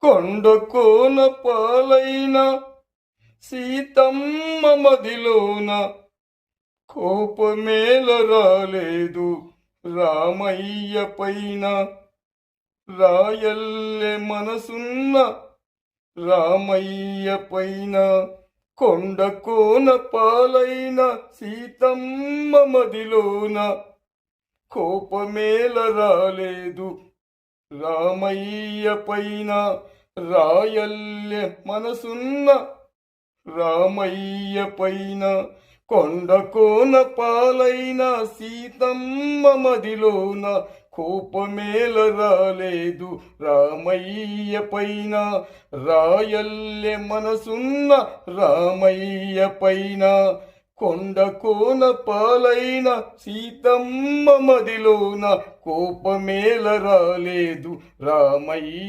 కొండ కోన పాలైన సీతమ్మ మదిలోన కోపమేల రాలేదు రామయ్య పైన. రాయల్లె మనసున్న రామయ్య పైన కొండ కోన పాలైన సీతమ్మ మదిలోన కోపమేల రాలేదు రామయ్య పైన. రాయల్లె మనసున్న రామయ్య పైన కొండ కోన పాలైన సీతమ్మ మదిలోన కోపమేల రాలేదు రామయ్య పైన. రాయల్లె మనసున్న రామయ్య పైన కొండ కోన పాలైన సీతమ్మ మదిలోన కోపమేల రాలేదు రామయ్య.